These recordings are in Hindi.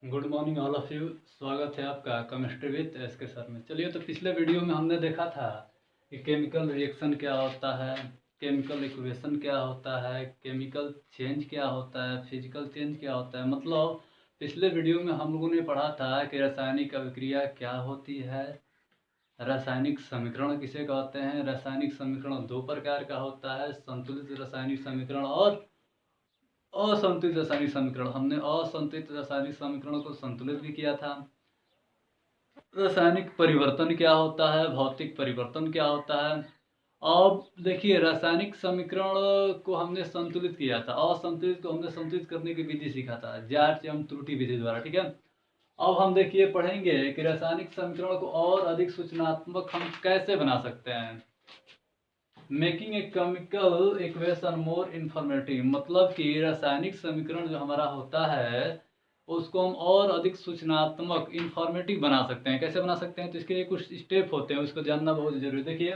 Good morning all of you. स्वागत है आपका केमिस्ट्री विद एस के सर में। चलिए, तो पिछले वीडियो में हमने देखा था कि केमिकल रिएक्शन क्या होता है, केमिकल इक्वेशन क्या होता है, केमिकल चेंज क्या होता है, फिजिकल चेंज क्या होता है। मतलब पिछले वीडियो में हम लोगों ने पढ़ा था कि रासायनिक अभिक्रिया क्या होती है, रासायनिक समीकरण किसे कहते हैं, रासायनिक समीकरण दो प्रकार का होता है, संतुलित रासायनिक समीकरण और असंतुलित रासायनिक समीकरण। हमने असंतुलित रासायनिक समीकरण को संतुलित भी किया था। रासायनिक परिवर्तन क्या होता है, भौतिक परिवर्तन क्या होता है। अब देखिए, रासायनिक समीकरण को हमने संतुलित किया था, असंतुलित को हमने संतुलित करने की विधि सीखा था, जार्च-यंग त्रुटि विधि द्वारा। ठीक है, अब हम देखिए पढ़ेंगे कि रासायनिक समीकरण को और अधिक सूचनात्मक हम कैसे बना सकते हैं। Making a chemical equation more informative, मतलब कि रासायनिक समीकरण जो हमारा होता है उसको हम और अधिक सूचनात्मक इंफॉर्मेटिव बना सकते हैं। कैसे बना सकते हैं, तो इसके लिए कुछ स्टेप होते हैं, उसको जानना बहुत जरूरी है। देखिए,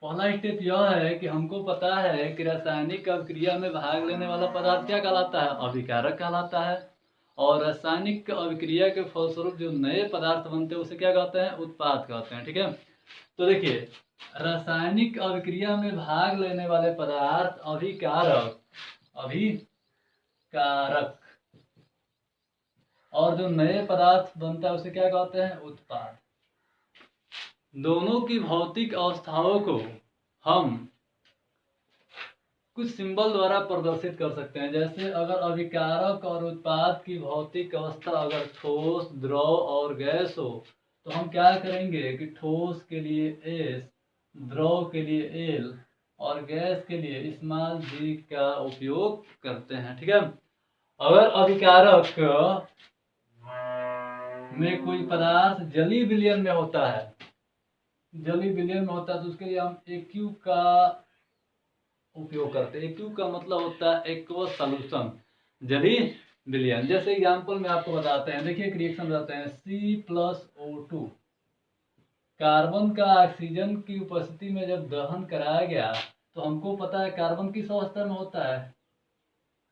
पहला स्टेप यह है कि हमको पता है कि रासायनिक अभिक्रिया में भाग लेने वाला पदार्थ क्या कहलाता है, अभिकारक कहलाता है। और रासायनिक अभिक्रिया के फलस्वरूप जो नए पदार्थ बनते हैं उसे क्या कहते हैं, उत्पाद कहते हैं। ठीक है, तो देखिए, रासायनिक अभिक्रिया में भाग लेने वाले पदार्थ अभिकारक, अभिकारक, और जो नए पदार्थ बनता है उसे क्या कहते हैं, उत्पाद। दोनों की भौतिक अवस्थाओं को हम कुछ सिंबल द्वारा प्रदर्शित कर सकते हैं। जैसे अगर अभिकारक और उत्पाद की भौतिक अवस्था अगर ठोस, द्रव और गैस हो तो हम क्या करेंगे कि ठोस के लिए S, द्रव के लिए L और गैस के लिए स्मॉल g का उपयोग करते हैं। ठीक है, अगर अभिकारक में कोई पदार्थ जलीय विलयन में होता है, जलीय विलयन में होता है तो उसके लिए हम AQ का उपयोग करते हैं। AQ का मतलब होता है एक्वस सॉल्यूशन, जलीय विलयन। जैसे एग्जांपल में आपको बताते हैं, देखिए एक रिएक्शन बताते हैं, C+O2 कार्बन का ऑक्सीजन की उपस्थिति में जब दहन कराया गया तो हमको पता है कार्बन किस अवस्था में होता है,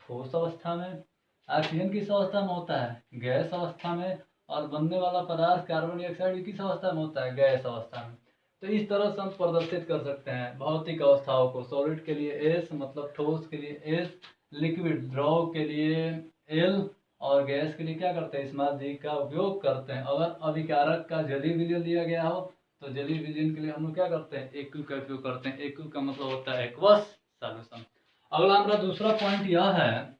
ठोस अवस्था में। ऑक्सीजन किस अवस्था में होता है, गैस अवस्था में। और बनने वाला पदार्थ कार्बन डाइऑक्साइड किस अवस्था में होता है, गैस अवस्था में। तो इस तरह से हम प्रदर्शित कर सकते हैं भौतिक अवस्थाओं को। सॉलिड के लिए S मतलब ठोस के लिए S, लिक्विड द्रव के लिए L और गैस के लिए क्या करते हैं, स्मॉल g का उपयोग करते हैं। अगर अभिकारक का जलीय विलयन दिया गया हो तो जलीय विलयन के लिए हम लोग क्या करते हैं, AQ का उपयोग करते हैं। AQ का मतलब होता है एक्वस सॉल्यूशन। अगला हमारा दूसरा पॉइंट यह है,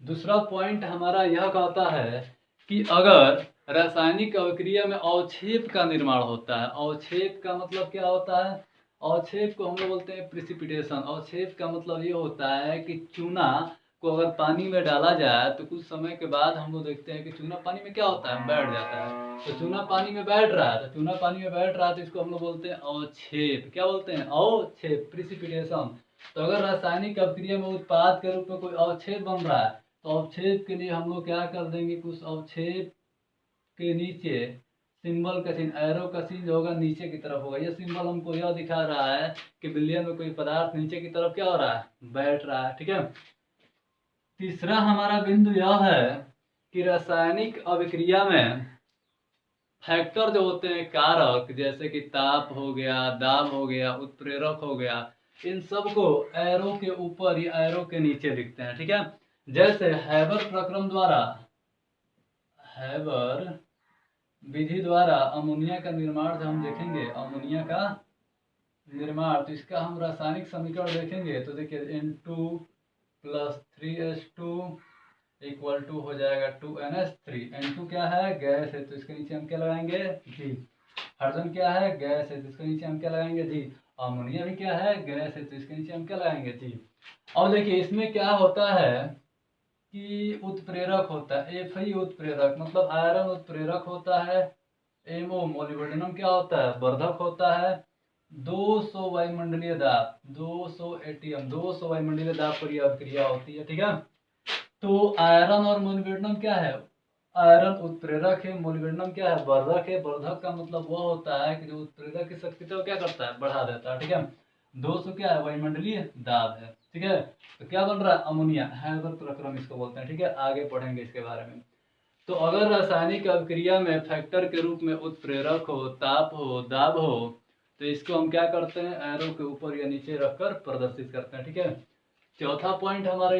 दूसरा पॉइंट हमारा यह कहता है कि अगर रासायनिक अभिक्रिया में अवक्षेप का निर्माण होता है, अवक्षेप का मतलब क्या होता है, अवक्षेप को हम लोग बोलते हैं प्रिसिपिटेशन। अवक्षेप का मतलब ये होता है कि चूना को अगर पानी में डाला जाए तो कुछ समय के बाद हम लोग देखते हैं कि चूना पानी में क्या होता है, बैठ जाता है। तो चूना पानी में बैठ रहा है, तो चूना पानी में बैठ रहा है तो इसको हम लोग बोलते हैं अवक्षेप। क्या बोलते हैं, अवक्षेप, प्रिसिपिटेशन। तो अगर रासायनिक अभिक्रिया में उत्पाद के रूप में कोई अवक्षेप बन रहा है तो अवक्षेप के लिए हम लोग क्या कर देंगे, कुछ अवक्षेप के नीचे सिंबल का चिन्ह, एरो का चिन्ह होगा, नीचे की तरफ होगा। यह सिंबल हमको यह दिखा रहा है कि विलयन में कोई पदार्थ नीचे की तरफ क्या हो रहा है, बैठ रहा है। ठीक है, तीसरा हमारा बिंदु यह है कि रासायनिक अभिक्रिया में फैक्टर जो होते हैं, कारक, जैसे कि ताप हो गया, दाब हो गया, उत्प्रेरक हो गया, इन सब को एरो के ऊपर या एरो के नीचे लिखते हैं। ठीक है, जैसे हैबर प्रक्रम द्वारा, हैबर विधि द्वारा अमोनिया का निर्माण जब हम देखेंगे, अमोनिया का निर्माण, तो इसका हम रासायनिक समीकरण देखेंगे तो देखिए N2 + 3H2 इक्वल टू हो जाएगा 2NH3। N2 क्या है, गैस है, तो इसके नीचे हम क्या लगाएंगे, G। हाइड्रोजन क्या है, गैस है, तो इसके नीचे हम क्या लगाएंगे, G। अमोनिया भी क्या है, गैस है, तो इसके नीचे हम क्या लगाएंगे, G। और देखिए इसमें क्या होता है कि उत्प्रेरक होता है, Fe उत्प्रेरक मतलब आयरन उत्प्रेरक होता है। MO मोलिब्डेनम क्या होता है, वर्धक होता है। 200 वायुमंडलीय दाब, 200 ATM, 200 वायुमंडलीय दाब पर यह अभिक्रिया होती है। ठीक है, तो आयरन और मोलिब्डेनम क्या है, आयरन उत्प्रेरक है, मोलिब्डेनम क्या है, वर्धक है। वर्धक का मतलब वह होता है कि जो उत्प्रेरक की शक्ति को क्या करता है, बढ़ा देता है। ठीक है, 200 क्या है, वायुमंडलीय दाब है। ठीक है, तो क्या बन रहा है, अमोनिया, हैबर प्रक्रम इसको बोलते हैं। ठीक है, आगे पढ़ेंगे इसके बारे में। तो अगर रासायनिक अभिक्रिया में फैक्टर के रूप में उत्प्रेरक हो, ताप हो, दाब हो, तो इसको हम क्या करते हैं, एरो के ऊपर या नीचे रखकर प्रदर्शित करते हैं। ठीक है। चौथा पॉइंट हमारा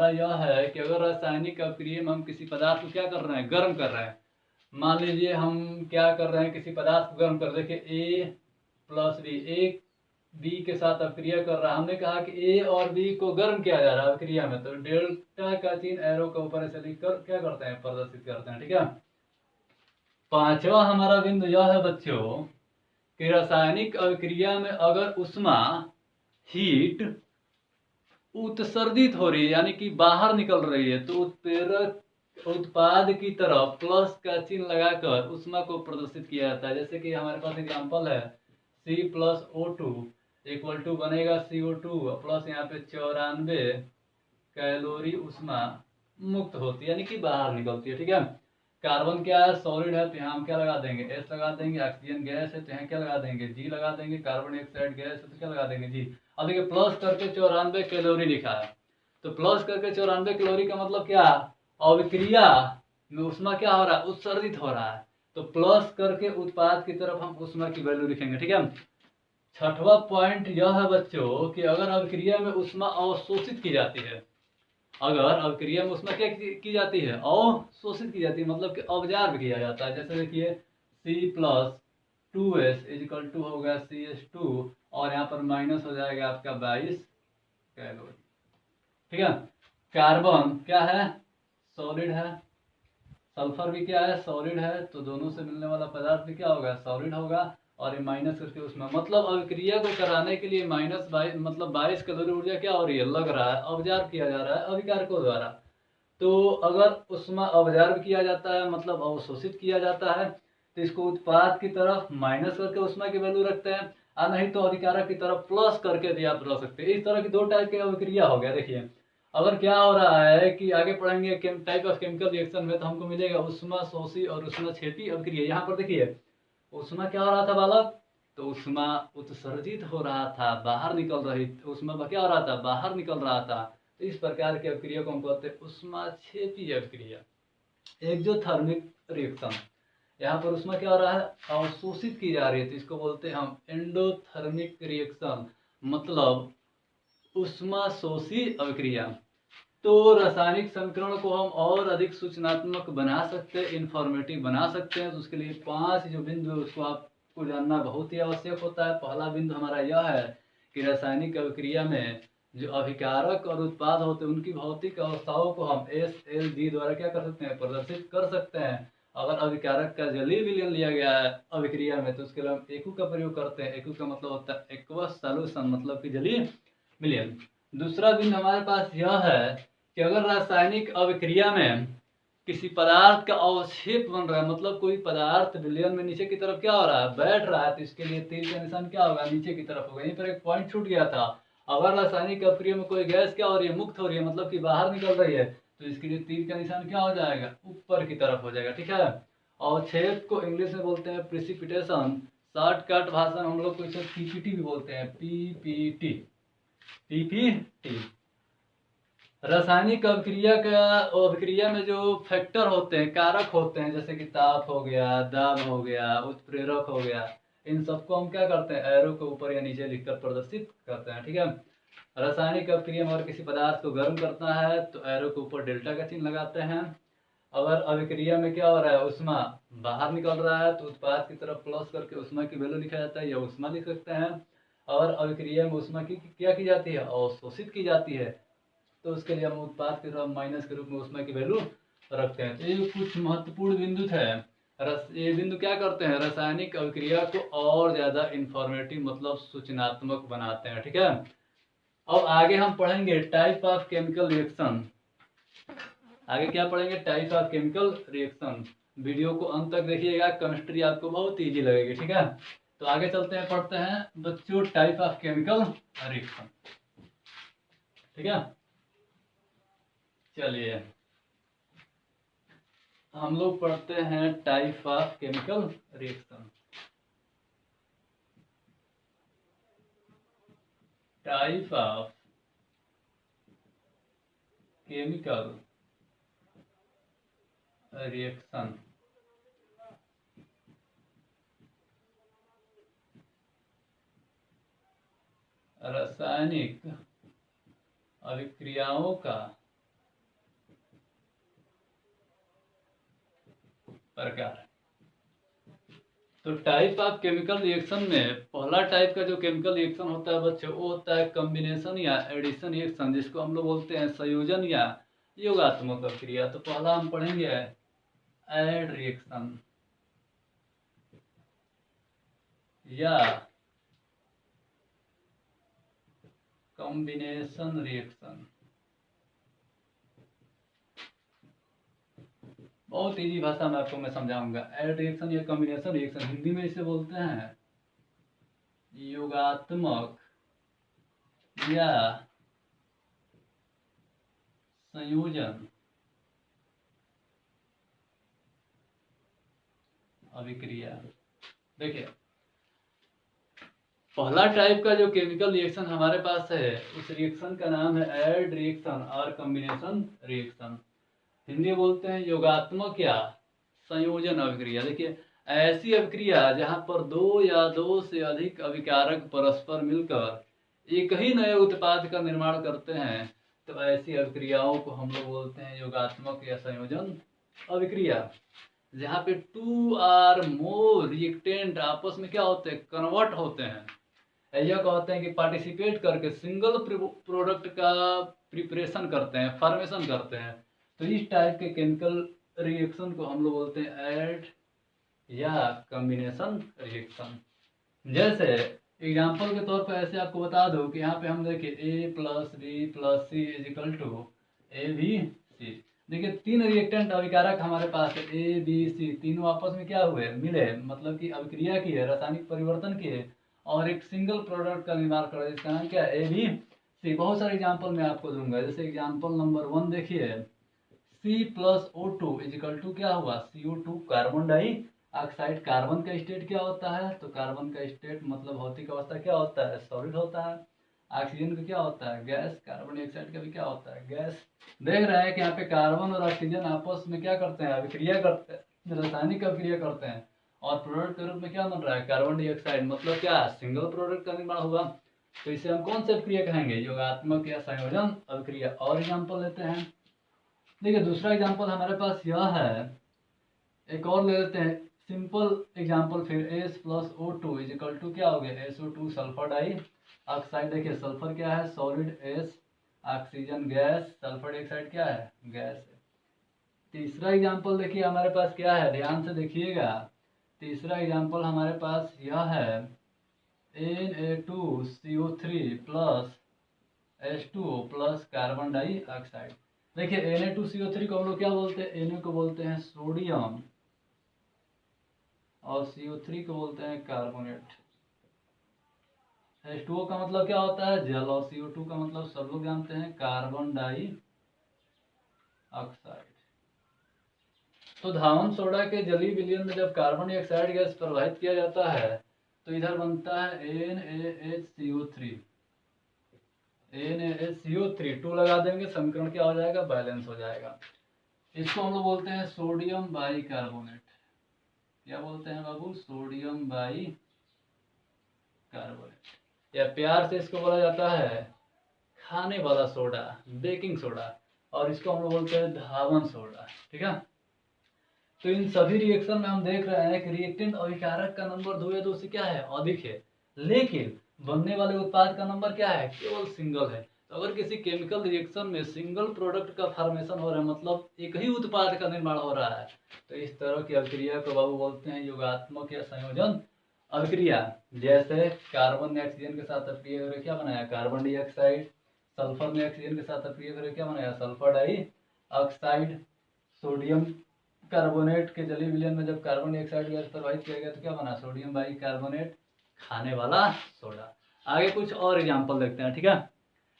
यह है कि अगर रासायनिक अभिक्रिया में हम किसी पदार्थ को क्या कर रहे हैं, गर्म कर रहे हैं। मान लीजिए हम क्या कर रहे हैं, किसी पदार्थ को गर्म कर, देखिए ए प्लस बी, ए बी के साथ अभिक्रिया कर रहा है। हमने कहा कि ए और बी को गर्म किया जा रहा है अभिक्रिया में, तो डेल्टा का चिन्ह एरो के ऊपर ऐसे लिखकर क्या करते हैं, प्रदर्शित करते हैं। ठीक है। पांचवा हमारा बिंदु यह है बच्चों कि रासायनिक अभिक्रिया में अगर उष्मा हीट उत्सर्जित हो रही है, यानी कि बाहर निकल रही है, तो उत्प्रेरक उत्पाद की तरफ प्लस का चिन्ह लगाकर उष्मा को प्रदर्शित किया जाता है। जैसे कि हमारे पास एग्जांपल है C plus O2 equal to बनेगा CO2 प्लस यहाँ पे 94 कैलोरी उष्मा मुक्त होती है, यानी कि बाहर निकलती है। ठीक है। कार्बन क्या है, सॉलिड है, तो यहाँ हम क्या लगा देंगे, S लगा देंगे। ऑक्सीजन गैस है तो यहाँ क्या लगा देंगे, G लगा देंगे। कार्बन डाइऑक्साइड गैस है तो क्या लगा देंगे, G। अब देखिए प्लस करके 94 कैलोरी लिखा है, तो प्लस करके 94 कैलोरी का मतलब क्या, अभिक्रिया में उष्मा क्या हो रहा है, उत्सर्जित हो रहा है। तो प्लस करके उत्पाद की तरफ हम उष्मा की वैल्यू लिखेंगे। ठीक है। छठवां पॉइंट यह है बच्चों कि अगर अभिक्रिया में उष्मा अवशोषित की जाती है, अगर अभिक्रिया में उष्मा क्या की जाती है, अवशोषित की जाती है, मतलब कि ऑब्जर्व किया जाता है। जैसे देखिए C plus 2S is equal to हो गया CH2 और यहाँ पर माइनस हो जाएगा आपका 22 कैलोरी। ठीक है। कार्बन क्या है, सॉलिड है, सल्फर भी क्या है, सॉलिड है, तो दोनों से मिलने वाला पदार्थ भी क्या होगा, सॉलिड होगा। और ये माइनस करके उसमें, मतलब अभिक्रिया को कराने के लिए माइनस 22 मतलब 22 कैलोरी ऊर्जा क्या हो रही है, लग रहा है, ऑब्जर्व किया जा रहा है अभिकारकों द्वारा। तो अगर उसमें ऑब्जर्व किया जाता है मतलब अवशोषित किया जाता है, तो इसको उत्पाद की तरफ माइनस करके उष्मा की वैल्यू रखते हैं, और नहीं तो अभिकारक की तरफ प्लस करके भी आप रख सकते हैं। इस तरह की दो टाइप की अभिक्रिया हो गया। देखिए अगर क्या हो रहा है कि आगे पढ़ेंगे टाइप ऑफ केमिकल रिएक्शन में, तो हमको मिलेगा उष्मा शोषी और उष्मा क्षेपी अभिक्रिया। यहाँ पर देखिए उष्मा क्या हो रहा था बालक, तो उष्मा उत्सर्जित हो रहा था, बाहर निकल रही, उष्मा क्या हो रहा था, बाहर निकल रहा था। तो इस प्रकार की अभिक्रिया को हम कहते हैं उष्मा क्षेपी अभिक्रिया। एक्सोथर्मिक रिएक्शन, यहाँ पर उष्मा क्या हो रहा है, अवशोषित की जा रही है, तो इसको बोलते हैं हम एंडोथर्मिक रिएक्शन, मतलब उष्मा शोषी अभिक्रिया। तो रासायनिक समीकरण को हम और अधिक सूचनात्मक बना सकते हैं, इंफॉर्मेटिव बना सकते हैं। तो उसके लिए 5 जो बिंदु है उसको आपको जानना बहुत ही आवश्यक होता है। पहला बिंदु हमारा यह है कि रासायनिक अभिक्रिया में जो अभिकारक और उत्पाद होते हैं उनकी भौतिक अवस्थाओं को हम SLG द्वारा क्या कर सकते हैं, प्रदर्शित कर सकते हैं। अगर अभिकारक का जलीय विलयन लिया गया है अभिक्रिया में, तो उसके लिए हम एकु का प्रयोग करते हैं। एकु का मतलब होता है एक्वस सॉल्यूशन, मतलब कि जलीय विलयन। दूसरा बिंदु हमारे पास यह है कि अगर रासायनिक अभिक्रिया में किसी पदार्थ का अवक्षेप बन रहा है, मतलब कोई पदार्थ विलयन में नीचे की तरफ क्या हो रहा है, बैठ रहा है, तो इसके लिए तीर का निशान क्या होगा, नीचे की तरफ होगा। यहीं पर एक पॉइंट छूट गया था। अगर रासायनिक अभिक्रिया में कोई गैस क्या हो रही है, मुक्त हो रही है, मतलब कि बाहर निकल रही है, तो इसके लिए तीर का निशान क्या हो जाएगा, ऊपर की तरफ हो जाएगा। ठीक है। अवक्षेप को इंग्लिश में बोलते हैं प्रिसिपिटेशन, शॉर्टकट भाषा में हम लोग को इसे पीपीटी भी बोलते हैं, पीपीटी। रासायनिक अभिक्रिया में जो फैक्टर होते हैं, कारक होते हैं, जैसे कि ताप हो गया, दाब हो गया, उत्प्रेरक हो गया, इन सबको हम क्या करते हैं, एरो के ऊपर या नीचे लिखकर प्रदर्शित करते हैं। ठीक है। रासायनिक अभिक्रिया में अगर किसी पदार्थ को गर्म करना है तो एरो के ऊपर डेल्टा का चिन्ह लगाते हैं। अगर अभिक्रिया में क्या हो रहा है, उष्मा बाहर निकल रहा है, तो उत्पाद की तरफ प्लस करके उष्मा की वैल्यू लिखा जाता है, या उष्मा लिख सकते हैं। और अभिक्रिया में उष्मा की क्या की जाती है, अवशोषित की जाती है, तो उसके लिए हम उत्पाद की तरफ माइनस के रूप में उष्मा की वैल्यू रखते हैं। तो ये कुछ महत्वपूर्ण बिंदु थे। ये बिंदु क्या करते हैं, रासायनिक अभिक्रिया को और ज्यादा इंफॉर्मेटिव मतलब सूचनात्मक बनाते हैं। ठीक है। अब आगे हम पढ़ेंगे टाइप ऑफ केमिकल रिएक्शन। आगे क्या पढ़ेंगे, type of chemical reaction. Video को अंत तक देखिएगा, केमिस्ट्री आपको बहुत इजी लगेगी। ठीक है। तो आगे चलते हैं, पढ़ते हैं बच्चों टाइप ऑफ केमिकल रिएक्शन। ठीक है। चलिए हम लोग पढ़ते हैं type of chemical reaction. Type of chemical reaction. रासायनिक अभिक्रियाओं का प्रकार। तो टाइप ऑफ केमिकल रिएक्शन में पहला टाइप का जो केमिकल रिएक्शन होता है बच्चों, वो होता है कॉम्बिनेशन या एडिशन रिएक्शन, जिसको हम लोग बोलते हैं संयोजन या योगात्मक अभिक्रिया। तो पहला हम पढ़ेंगे एड रिएक्शन या कॉम्बिनेशन रिएक्शन। बहुत इजी भाषा में आपको मैं समझाऊंगा। एड रिएक्शन या कॉम्बिनेशन रिएक्शन, हिंदी में इसे बोलते हैं योगात्मक या संयोजन अभिक्रिया। देखिए, पहला टाइप का जो केमिकल रिएक्शन हमारे पास है, उस रिएक्शन का नाम है एड रिएक्शन और कॉम्बिनेशन रिएक्शन। हिंदी बोलते हैं योगात्मक या संयोजन अभिक्रिया। देखिए, ऐसी अभिक्रिया जहां पर दो या दो से अधिक अभिकारक परस्पर मिलकर एक ही नए उत्पाद का निर्माण करते हैं, तो ऐसी अभिक्रियाओं को हम लोग बोलते हैं योगात्मक या संयोजन अभिक्रिया। जहाँ पे टू आर मोर रिएक्टेंट आपस में क्या होते हैं, कन्वर्ट होते हैं। यह कहते हैं कि पार्टिसिपेट करके सिंगल प्रोडक्ट का प्रिपरेशन करते हैं, फॉर्मेशन करते हैं। तो इस टाइप के केमिकल रिएक्शन को हम लोग बोलते हैं ऐड या कॉम्बिनेशन रिएक्शन। जैसे एग्जांपल के तौर पर ऐसे आपको बता दूं कि यहाँ पे हम देखिए A + B + C = ABC। देखिए, तीन रिएक्टेंट अभिकारक हमारे पास है, A B C, तीनों आपस में क्या हुए, मिले, मतलब कि अभिक्रिया की है, रासायनिक परिवर्तन की है और एक सिंगल प्रोडक्ट का निर्माण कर रहे हैं, जिसका नाम क्या है, ABC। बहुत सारे एग्जाम्पल मैं आपको दूंगा। जैसे एग्जाम्पल नंबर 1 देखिए, C + O2 = क्या हुआ, CO2 कार्बन डाइऑक्साइड। कार्बन का स्टेट क्या होता है, तो कार्बन का स्टेट मतलब भौतिक अवस्था क्या होता है, सॉलिड होता है। ऑक्सीजन का क्या होता है, गैस। कार्बन डाइऑक्साइड का भी क्या होता है, गैस। देख रहे हैं कि यहाँ पे कार्बन और ऑक्सीजन आपस में क्या करते हैं, अभिक्रिया करते हैं, रासायनिक अभिक्रिया करते हैं और प्रोडक्ट के रूप में क्या बन रहा है, कार्बन डाइऑक्साइड। मतलब क्या, सिंगल प्रोडक्ट का निर्माण हुआ। तो इसे हम कौन सी अभिक्रिया कहेंगे, योगात्मक या संयोजन अभिक्रिया। और एग्जाम्पल लेते हैं। देखिए, दूसरा एग्जाम्पल हमारे पास यह है, एक और ले लेते हैं सिंपल एग्जाम्पल फिर। S + O2 = क्या हो गया, SO2 सल्फर डाइऑक्साइड। देखिए, सल्फर क्या है, solid, S oxygen gas, sulphur dioxide क्या है, गैस है। तीसरा एग्जाम्पल देखिए हमारे पास क्या है, ध्यान से देखिएगा। तीसरा एग्जाम्पल हमारे पास यह है Na2CO3 + H2O + कार्बन डाइऑक्साइड। देखिए, Na2CO3 को हम लोग क्या बोलते हैं, Na को बोलते हैं सोडियम और CO3 को बोलते हैं कार्बोनेट। H2O का मतलब क्या होता है, जल, और CO2 का मतलब सब लोग जानते हैं, कार्बन डाइऑक्साइड। तो धावन सोडा के जलीय विलयन में जब कार्बन डाइऑक्साइड गैस प्रवाहित किया जाता है, तो इधर बनता है NaHCO3। NaHCO3 2 लगा देंगे, समीकरण क्या हो जाएगा, बैलेंस हो जाएगा। इसको हम लोग बोलते हैं सोडियम बाइकार्बोनेट। क्या बोलते हैं बाबू, सोडियम बाइकार्बोनेट, या प्यार से इसको बोला जाता है खाने वाला सोडा, बेकिंग सोडा, और इसको हम लोग बोलते हैं धावन सोडा। ठीक है। तो इन सभी रिएक्शन में हम देख रहे हैं कि रिएक्टेंट अभिकारक का नंबर दो या दो से क्या है, अधिक है, लेकिन बनने वाले उत्पाद का नंबर क्या है, केवल सिंगल है। तो अगर किसी केमिकल रिएक्शन में सिंगल प्रोडक्ट का फॉर्मेशन हो रहा है, मतलब एक ही उत्पाद का निर्माण हो रहा है, तो इस तरह की अभिक्रिया को बाबू बोलते हैं योगात्मक या संयोजन अभिक्रिया। जैसे कार्बन ने ऑक्सीजन के साथ अभिक्रिया करके क्या बनाया, कार्बन डाइऑक्साइड। सल्फर ने ऑक्सीजन के साथ अभिक्रिया करके क्या बनाया, सल्फर डाइऑक्साइड। सोडियम कार्बोनेट के जलीय विलयन में जब कार्बन डाइऑक्साइड गैस प्रवाहित किया गया तो क्या बना, सोडियम बाइकार्बोनेट, खाने वाला सोडा। आगे कुछ और एग्जांपल देखते हैं। ठीक है,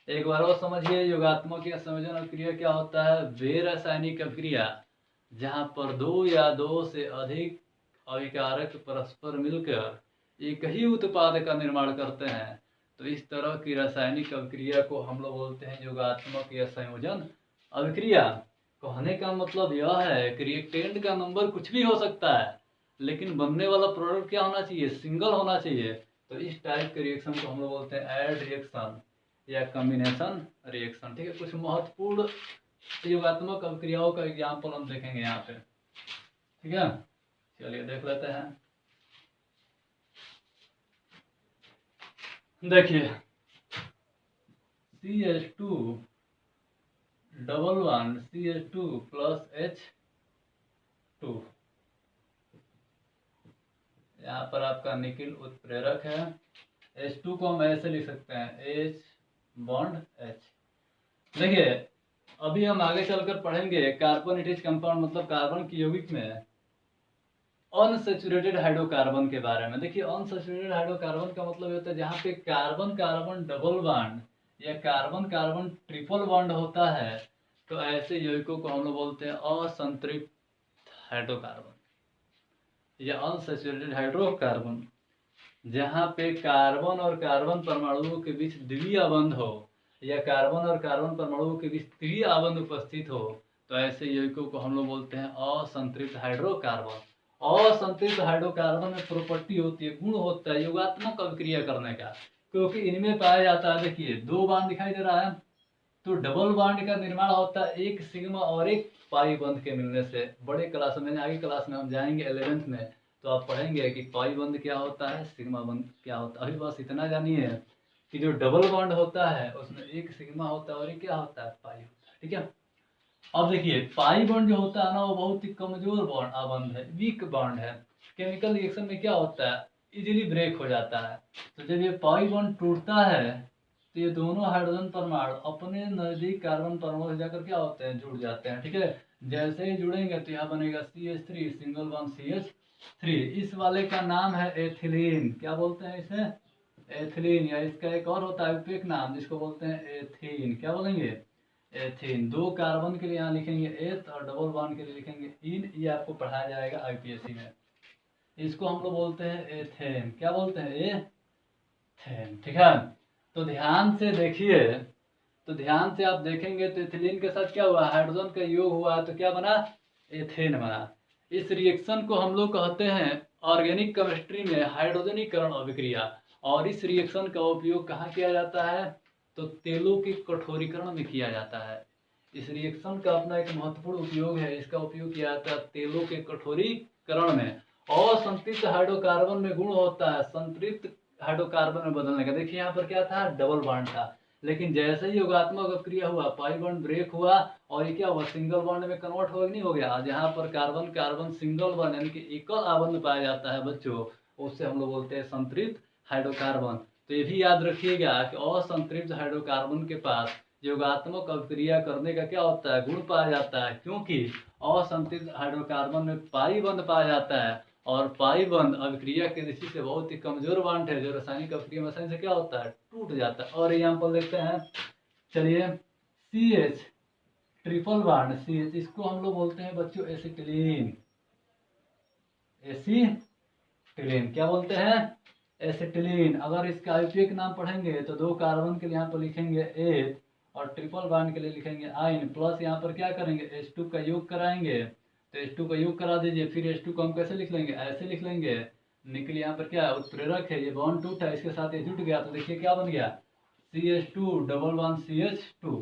एक बार और समझिए, योगात्मक या संयोजन अभिक्रिया क्या होता है, वे रासायनिक अभिक्रिया जहां पर दो या दो से अधिक अभिकारक परस्पर मिलकर एक ही उत्पाद का निर्माण करते हैं। तो इस तरह की रासायनिक अभिक्रिया को हम लोग बोलते हैं योगात्मक या संयोजन अभिक्रिया। कहने का मतलब यह है कि रिएक्टेंट का नंबर कुछ भी हो सकता है, लेकिन बनने वाला प्रोडक्ट क्या होना चाहिए, सिंगल होना चाहिए। तो इस टाइप के रिएक्शन को हम लोग बोलते हैं ऐड रिएक्शन या कॉम्बिनेशन रिएक्शन। ठीक है, कुछ महत्वपूर्ण योगात्मक अभिक्रियाओं का एग्जाम्पल हम देखेंगे यहाँ पे। ठीक है, चलिए देख लेते हैं। देखिए CH2 double one CH2 plus H2, यहाँ पर आपका निकिल उत्प्रेरक है। H2 को हम ऐसे लिख सकते हैं H बॉन्ड H। देखिए अभी हम आगे चलकर पढ़ेंगे कार्बन इट इज कंपाउंड मतलब कार्बन की यौगिक में अनसैचुरेटेड हाइड्रोकार्बन के बारे में। देखिए अनसैचुरेटेड हाइड्रोकार्बन का मतलब होता है जहाँ पे कार्बन कार्बन डबल बॉन्ड या कार्बन कार्बन ट्रिपल बॉन्ड होता है, तो ऐसे यौगिकों को हम लोग बोलते हैं असंतृप्त हाइड्रोकार्बन या अनसैचुरेटेड हाइड्रोकार्बन। जहाँ पे कार्बन और कार्बन परमाणुओं के बीच द्वितीय बंध हो या कार्बन और कार्बन परमाणुओं के बीच तृतीय बंध उपस्थित हो, तो ऐसे यौगिकों को हम लोग बोलते हैं असंतृप्त हाइड्रोकार्बन। असंतृप्त हाइड्रोकार्बन में प्रॉपर्टी होती है, गुण होता है योगात्मक अभिक्रिया करने का, क्योंकि इनमें पाया जाता है, देखिए दो बांध दिखाई दे रहा है, तो डबल बॉन्ड का निर्माण होता है एक सिग्मा और एक पाई बंध के मिलने से। बड़े क्लास में, आगे क्लास में हम जाएंगे 11th में, तो आप पढ़ेंगे कि पाई बंध क्या होता है, सिग्मा बंध क्या होता है। अभी बस इतना जानिए कि जो डबल बॉन्ड होता है उसमें एक सिग्मा होता है और एक क्या होता है, पाई होता है। ठीक है, अब देखिए पाई बॉन्ड जो होता है ना, वो बहुत ही कमजोर बॉन्ड बंध है, वीक बॉन्ड है। केमिकल रिएक्शन में क्या होता है, इजीली ब्रेक हो जाता है। तो जब ये पाई बॉन्ड टूटता है तो ये दोनों हाइड्रोजन परमाणु अपने नजदीक कार्बन परमाणु से जाकर क्या होते हैं, जुड़ जाते हैं। ठीक है, जैसे ही जुड़ेंगे तो यहाँ बनेगा CH3 सिंगल बॉन्ड CH3। इस वाले का नाम है एथिलीन। क्या बोलते हैं इसे, एथिलीन, या इसका एक और होता है उपयुक्त नाम जिसको बोलते हैं एथीन। क्या बोलेंगे, एथीन। दो कार्बन के लिए यहाँ लिखेंगे एथ और डबल बॉन्ड के लिए लिखेंगे इन। ये आपको पढ़ाया जाएगा IPSC में। इसको हम लोग बोलते हैं एथेन। क्या बोलते हैं, एथेन। ठीक है, तो ध्यान से देखिए, तो ध्यान से आप देखेंगे तो एथिलीन के साथ क्या हुआ, हाइड्रोजन का योग हुआ तो क्या बना, एथेन बना। इस रिएक्शन को हम लोग कहते हैं ऑर्गेनिक केमिस्ट्री में हाइड्रोजनीकरण अभिक्रिया। और इस रिएक्शन का उपयोग कहाँ किया जाता है, तो तेलों के कठोरीकरण में किया जाता है। इस रिएक्शन का अपना एक महत्वपूर्ण उपयोग है, इसका उपयोग किया जाता है तेलों के कठोरीकरण में। और संतृप्त हाइड्रोकार्बन में गुण होता है संतृप्त हाइड्रोकार्बन में बदलने का। देखिए यहाँ पर क्या था, डबल बॉन्ड था, लेकिन जैसे ही योगात्मक अभिक्रिया हुआ पाई बॉन्ड ब्रेक हुआ और ये क्या हुआ, सिंगल बॉन्ड में कन्वर्ट हो नहीं हो गया। जहाँ पर कार्बन कार्बन सिंगल बॉन्ड यानी कि एकल आबंध पाया जाता है बच्चों, उससे हम लोग बोलते हैं संतृप्त हाइड्रोकार्बन। तो ये भी याद रखिएगा कि असंतृप्त हाइड्रोकार्बन के पास योगात्मक अभिक्रिया करने का क्या होता है, गुण पाया जाता है, क्योंकि असंतृप्त हाइड्रोकार्बन में पाई बंध पाया जाता है। और पाई बंध अभिक्रिया की दृष्टि से बहुत ही कमजोर बॉन्ड है, जो रासायनिक अभिक्रिया में से क्या होता है, टूट जाता है। और एग्जाम्पल देखते हैं, चलिए CH ट्रिपल बॉन्ड CH, इसको हम लोग बोलते हैं बच्चों एसिटिलीन। एसिटिलीन क्या बोलते हैं, एसिटिलीन। अगर इसका उपयुक्त नाम पढ़ेंगे तो दो कार्बन के लिए यहाँ पर लिखेंगे एथ और ट्रिपल बॉन्ड के लिए लिखेंगे आइन, प्लस यहाँ पर क्या करेंगे H2 का योग कराएंगे। तो H2 का योग करा दीजिए, फिर H2 को हम कैसे लिख लेंगे, ऐसे लिख लेंगे। निकल यहाँ पर क्या है, उत्प्रेरक है, ये बॉन्ड टूटा, इसके साथ ये जुट गया, तो देखिए क्या बन गया, CH2 डबल बॉन्ड CH2।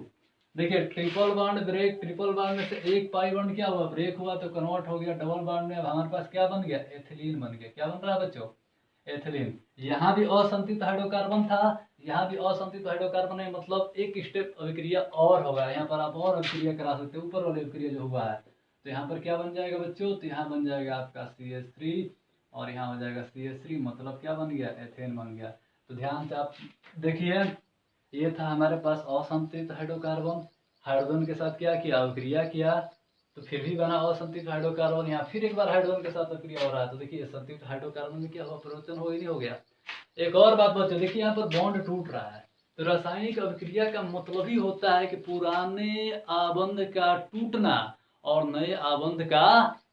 देखिए triple bond break, triple bond में से एक पाई बॉन्ड क्या हुआ, ब्रेक हुआ तो कन्वर्ट हो गया डबल बॉन्ड में। अब हमारे पास क्या बन गया, एथिलीन बन गया। क्या बन रहा है बच्चों, एथिलीन। यहाँ भी असंतृप्त हाइड्रोकार्बन था, यहाँ भी असंतृप्त हाइड्रोकार्बन है, मतलब एक स्टेप अभिक्रिया और होगा। यहाँ पर आप और अभिक्रिया करा सकते हो, ऊपर वाली अभिक्रिया जो हुआ है। तो यहाँ पर क्या बन जाएगा बच्चों, तो यहाँ बन जाएगा आपका CH3 और यहाँ हो जाएगा CH3, मतलब क्या बन गया, एथेन बन गया। तो ध्यान से आप देखिए, ये था हमारे पास असंतृप्त हाइड्रोकार्बन, हाइड्रोजन के साथ क्या किया, अभिक्रिया किया, तो फिर भी बना असंतृप्त हाइड्रोकार्बन। यहाँ फिर एक बार हाइड्रोजन के साथ अभिक्रिया हो रहा है, तो देखिए संतृप्त हाइड्रोकार्बन में क्या हुआ, परिवर्तन हो ही नहीं हो गया। एक और बात बच्चों, देखिए यहाँ पर बॉन्ड टूट रहा है, तो रासायनिक अभिक्रिया का मतलब ही होता है कि पुराने आबंध का टूटना और नए आबंध का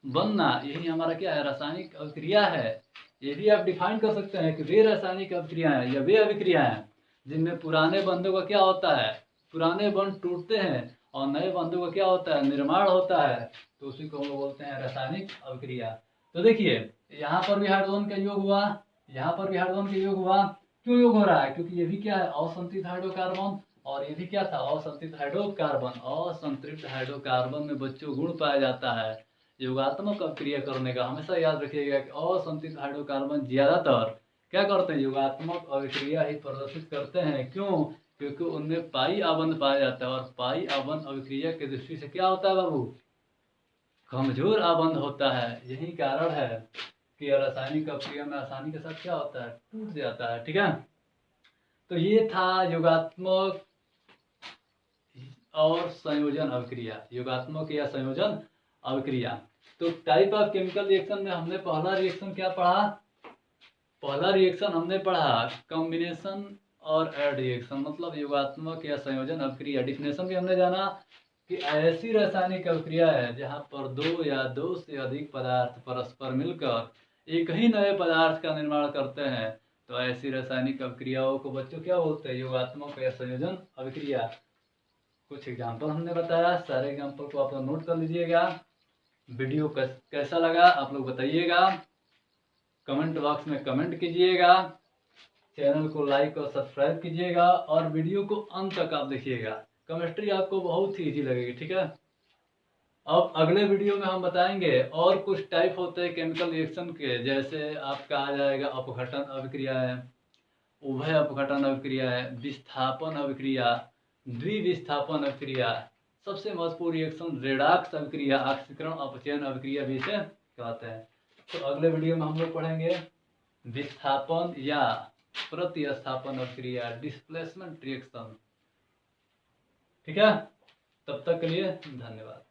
बनना। यही हमारा क्या है, रासायनिक अभिक्रिया है। ये भी आप डिफाइन कर सकते हैं कि वे रासायनिक अभिक्रिया है या वे अभिक्रिया है जिनमें पुराने बंधों का क्या होता है, पुराने बंध टूटते हैं और नए बंधों का क्या होता है, निर्माण होता है, तो उसी को हम लोग बोलते हैं रासायनिक अभिक्रिया। तो देखिए यहाँ पर भी हाइड्रोजन का योग हुआ, यहाँ पर भी हाइड्रोजन का योग हुआ। क्यों योग हो रहा है, क्योंकि ये भी क्या है, असंतृप्त हाइड्रोकार्बन, और ये भी क्या था, असंतृप्त हाइड्रोकार्बन। असंतृप्त हाइड्रोकार्बन में बच्चों गुण पाया जाता है योगात्मक अभिक्रिया करने का। हमेशा याद रखिएगा कि असंतृप्त हाइड्रोकार्बन ज्यादातर क्या करते हैं, योगात्मक अभिक्रिया ही प्रदर्शित करते हैं। क्यों, क्योंकि उनमें पाई आबंध पाया जाता है, और पाई आबंध अभिक्रिया की दृष्टि से क्या होता है बाबू, कमजोर आबंध होता है। यही कारण है कि रासायनिक अभिक्रिया में आसानी के साथ क्या होता है, टूट जाता है। ठीक है, तो ये था योगात्मक और संयोजन अभिक्रिया, योगात्मक या संयोजन अभिक्रिया। तो टाइप ऑफ केमिकल रिएक्शन में हमने पहला रिएक्शन क्या पढ़ा, पहला रिएक्शन हमने पढ़ा कॉम्बिनेशन और एड रिएक्शन, मतलब योगात्मक या संयोजन अभिक्रिया। डिफिनेशन भी हमने जाना कि ऐसी रासायनिक अभिक्रिया है जहां पर दो या दो से अधिक पदार्थ परस्पर मिलकर एक ही नए पदार्थ का निर्माण करते हैं। तो ऐसी रासायनिक अभिक्रियाओं को बच्चों क्या बोलते हैं, योगात्मक या संयोजन अभिक्रिया। कुछ एग्जाम्पल हमने बताया, सारे एग्जाम्पल को आप लोग नोट कर लीजिएगा। वीडियो कैसा लगा आप लोग बताइएगा, कमेंट बॉक्स में कमेंट कीजिएगा, चैनल को लाइक और सब्सक्राइब कीजिएगा, और वीडियो को अंत तक आप देखिएगा। केमिस्ट्री आपको बहुत ही इजी लगेगी। ठीक है, अब अगले वीडियो में हम बताएंगे और कुछ टाइप होते हैं केमिकल रिएक्शन के, जैसे आपका आ जाएगा अपघटन अभिक्रिया है, उभय अपघटन अभिक्रिया है, विस्थापन अभिक्रिया, द्विविस्थापन अभिक्रिया, सबसे महत्वपूर्ण रिएक्शन रेडॉक्स अभिक्रिया, ऑक्सीकरण अपचयन अभिक्रिया भी इसे कहते हैं। तो अगले वीडियो में हम लोग पढ़ेंगे विस्थापन या प्रतिस्थापन अभिक्रिया, डिस्प्लेसमेंट रिएक्शन। ठीक है, तब तक के लिए धन्यवाद।